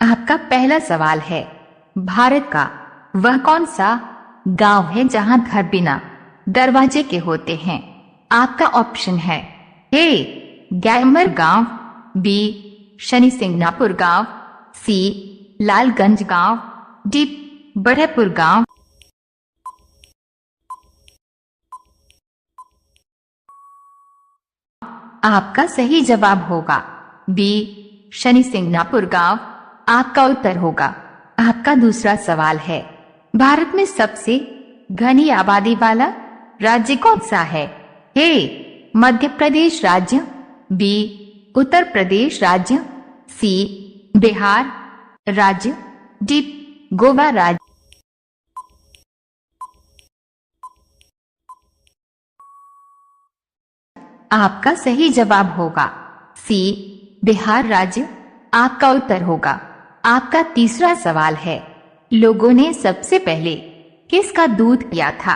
आपका पहला सवाल है, भारत का वह कौन सा गांव है जहां घर बिना दरवाजे के होते हैं? आपका ऑप्शन है ए गैमर गांव, बी शनि सिंगनापुर गांव, सी लालगंज गांव, डी बड़ेपुर गांव। आपका सही जवाब होगा बी शनि सिंगनापुर गांव। आपका उत्तर होगा। आपका दूसरा सवाल है, भारत में सबसे घनी आबादी वाला राज्य कौन सा है? ए मध्य प्रदेश राज्य, बी उत्तर प्रदेश राज्य, सी बिहार राज्य, डी गोवा राज्य। आपका सही जवाब होगा सी बिहार राज्य। आपका उत्तर होगा। आपका तीसरा सवाल है, लोगों ने सबसे पहले किसका दूध पिया था?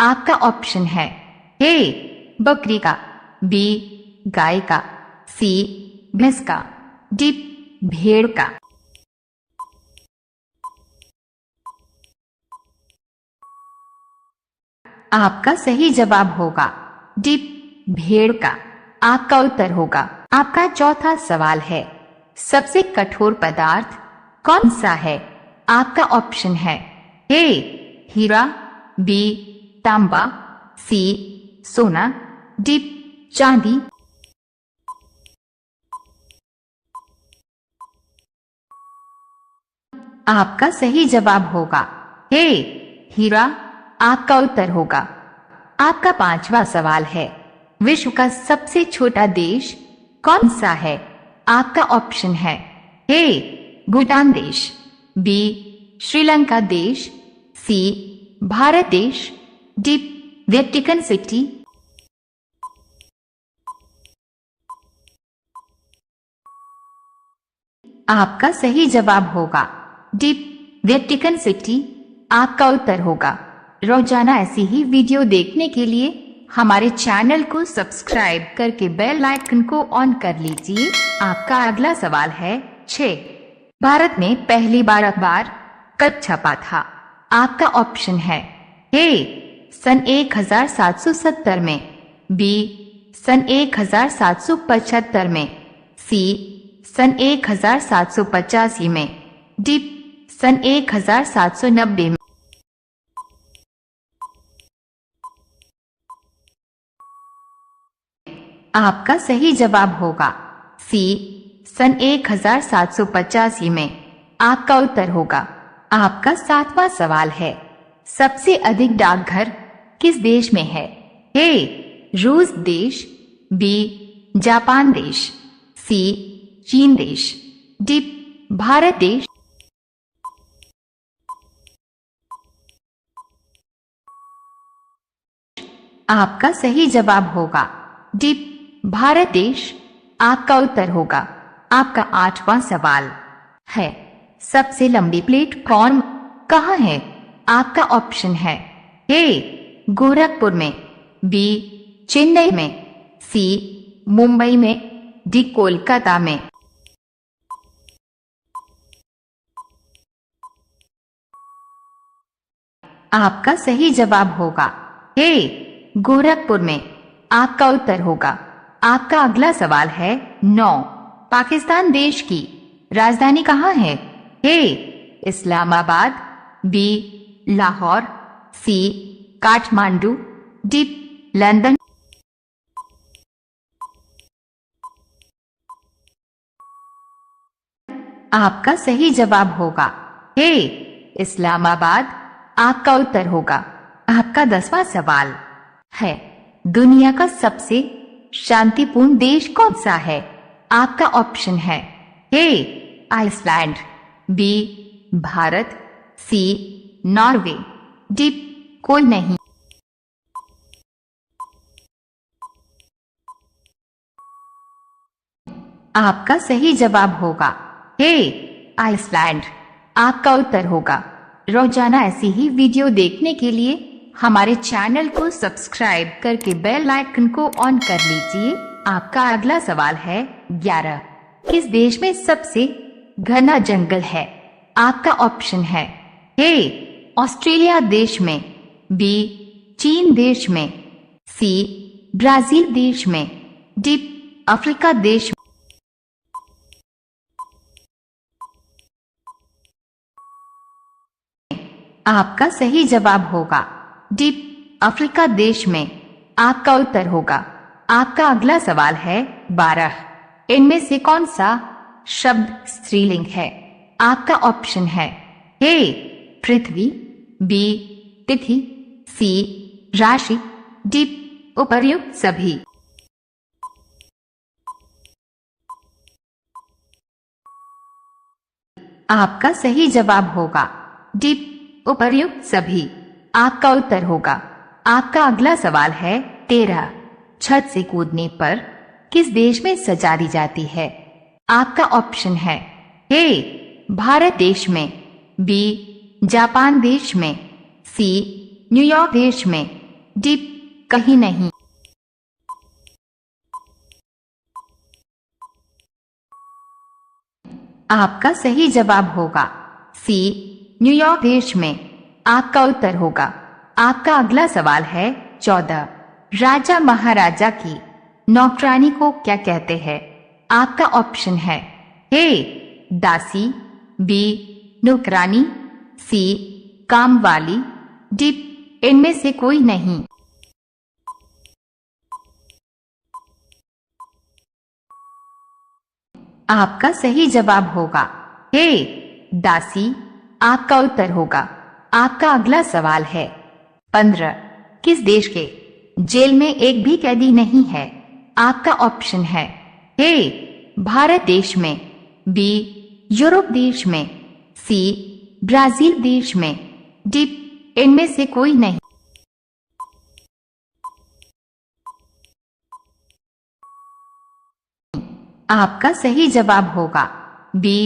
आपका ऑप्शन है ए बकरी का, बी गाय का, सी भैंस का, डी भेड़ का। आपका सही जवाब होगा डी भेड़ का। आपका उत्तर होगा। आपका चौथा सवाल है, सबसे कठोर पदार्थ कौन सा है? आपका ऑप्शन है ए हीरा, बी तांबा, सी सोना, डी चांदी। आपका सही जवाब होगा ए हीरा। आपका उत्तर होगा। आपका पांचवा सवाल है, विश्व का सबसे छोटा देश कौन सा है? आपका ऑप्शन है ए भूटान देश, बी श्रीलंका देश, सी भारत देश, डी वेटिकन सिटी। आपका सही जवाब होगा डी वेटिकन सिटी। आपका उत्तर होगा। रोजाना ऐसी ही वीडियो देखने के लिए हमारे चैनल को सब्सक्राइब करके बेल आइकन को ऑन कर लीजिए। आपका अगला सवाल है 6, भारत में पहली बार अखबार कब छपा था? आपका ऑप्शन है ए सन 1770 में, बी सन 1775 में, सी सन 1785 में, डी सन 1790 में। आपका सही जवाब होगा सी सन 1785 में। आपका उत्तर होगा। आपका 7वां सवाल है, सबसे अधिक डाकघर किस देश में है? ए रूस देश, बी जापान देश, सी चीन देश, डी भारत देश। आपका सही जवाब होगा डी भारत देश। आपका उत्तर होगा। आपका 8वां सवाल है, सबसे लंबी प्लेटफॉर्म कहाँ है? आपका ऑप्शन है ए गोरखपुर में, बी चेन्नई में, सी मुंबई में, डी कोलकाता में। आपका सही जवाब होगा ए गोरखपुर में। आपका उत्तर होगा। आपका अगला सवाल है 9, पाकिस्तान देश की राजधानी कहाँ है? ए इस्लामाबाद, बी लाहौर, सी काठमांडू, डी लंदन। आपका सही जवाब होगा ए इस्लामाबाद। आपका उत्तर होगा। आपका 10वां सवाल है, दुनिया का सबसे शांतिपूर्ण देश कौन सा है? आपका ऑप्शन है ए आइसलैंड, बी भारत, सी नॉर्वे, डी कोई नहीं। आपका सही जवाब होगा ए आइसलैंड। आपका उत्तर होगा। रोजाना ऐसी ही वीडियो देखने के लिए हमारे चैनल को सब्सक्राइब करके बेल आइकन को ऑन कर लीजिए। आपका अगला सवाल है 11, किस देश में सबसे घना जंगल है। आपका ऑप्शन है ए ऑस्ट्रेलिया देश में, बी चीन देश में, सी ब्राजील देश में, डी अफ्रीका देश में। आपका सही जवाब होगा डी अफ्रीका देश में। आपका उत्तर होगा। आपका अगला सवाल है 12। इनमें से कौन सा शब्द स्त्रीलिंग है? आपका ऑप्शन है ए पृथ्वी, बी तिथि, सी राशि, डी उपर्युक्त सभी। आपका सही जवाब होगा डी उपर्युक्त सभी। आपका उत्तर होगा। आपका अगला सवाल है 13। छत से कूदने पर किस देश में सजा दी जाती है? आपका ऑप्शन है ए भारत देश में, बी जापान देश में, सी न्यूयॉर्क देश में, डी कहीं नहीं। आपका सही जवाब होगा सी न्यूयॉर्क देश में। आपका उत्तर होगा। आपका अगला सवाल है 14। राजा महाराजा की नौकरानी को क्या कहते हैं? आपका ऑप्शन है ए दासी, बी नौकरानी, सी कामवाली, डी इनमें से कोई नहीं। आपका सही जवाब होगा ए दासी। आपका उत्तर होगा। आपका अगला सवाल है 15। किस देश के जेल में एक भी कैदी नहीं है? आपका ऑप्शन है ए भारत देश में, बी यूरोप देश में, सी ब्राजील देश में, डी इनमें से कोई नहीं। आपका सही जवाब होगा बी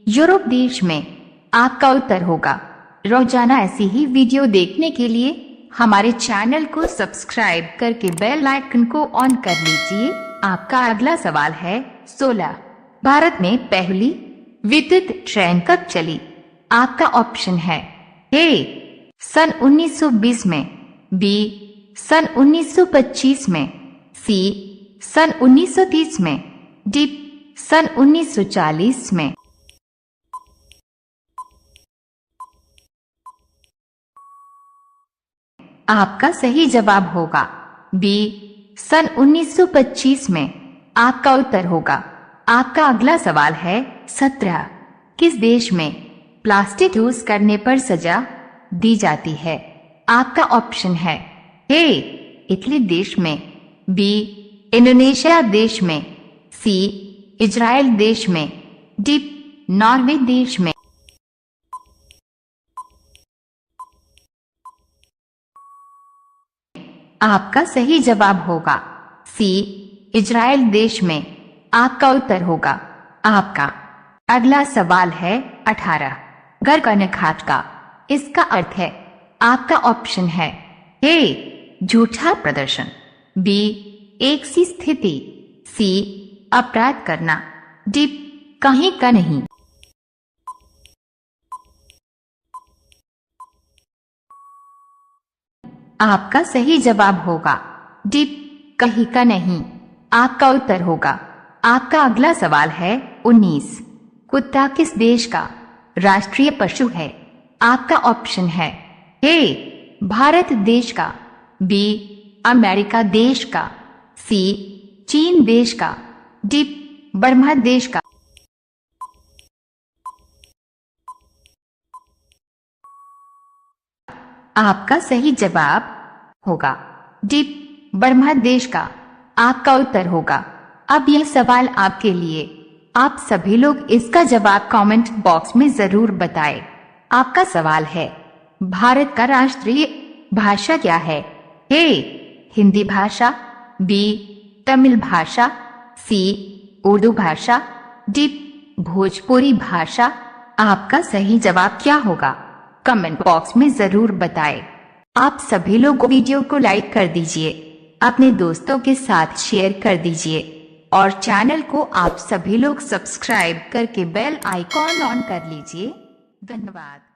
यूरोप देश में। आपका उत्तर होगा। रोजाना ऐसी ही वीडियो देखने के लिए हमारे चैनल को सब्सक्राइब करके बेल आइकन को ऑन कर लीजिए। आपका अगला सवाल है 16। भारत में पहली विद्युत ट्रेन कब चली? आपका ऑप्शन है ए सन 1920 में, बी सन 1925 में, सी सन 1930 में, डी सन 1940 में। आपका सही जवाब होगा बी सन 1925 में। आपका उत्तर होगा। आपका अगला सवाल है 17। किस देश में प्लास्टिक यूज करने पर सजा दी जाती है? आपका ऑप्शन है ए इटली देश में, बी इंडोनेशिया देश में, सी इजराइल देश में, डी नॉर्वे देश में। आपका सही जवाब होगा सी इजराइल देश में। आपका उत्तर होगा। आपका अगला सवाल है 18। गर्कनघात का इसका अर्थ है? आपका ऑप्शन है ए झूठा प्रदर्शन, बी एक सी स्थिति, सी अपराध करना, डी कहीं का नहीं। आपका सही जवाब होगा डी कहीं का नहीं। आपका उत्तर होगा। आपका अगला सवाल है 19। कुत्ता किस देश का राष्ट्रीय पशु है? आपका ऑप्शन है ए भारत देश का, बी अमेरिका देश का, सी चीन देश का, डी बर्मा देश का। आपका सही जवाब होगा डी बर्मा देश का। आपका उत्तर होगा। अब यह सवाल आपके लिए। आप सभी लोग इसका जवाब कमेंट बॉक्स में जरूर बताएं। आपका सवाल है भारत का राष्ट्रीय भाषा क्या है? ए हिंदी भाषा, बी तमिल भाषा, सी उर्दू भाषा, डी भोजपुरी भाषा। आपका सही जवाब क्या होगा? कमेंट बॉक्स में जरूर बताएं। आप सभी लोग वीडियो को लाइक कर दीजिए, अपने दोस्तों के साथ शेयर कर दीजिए। और चैनल को आप सभी लोग सब्सक्राइब करके बेल आइकॉन ऑन कर लीजिए। धन्यवाद।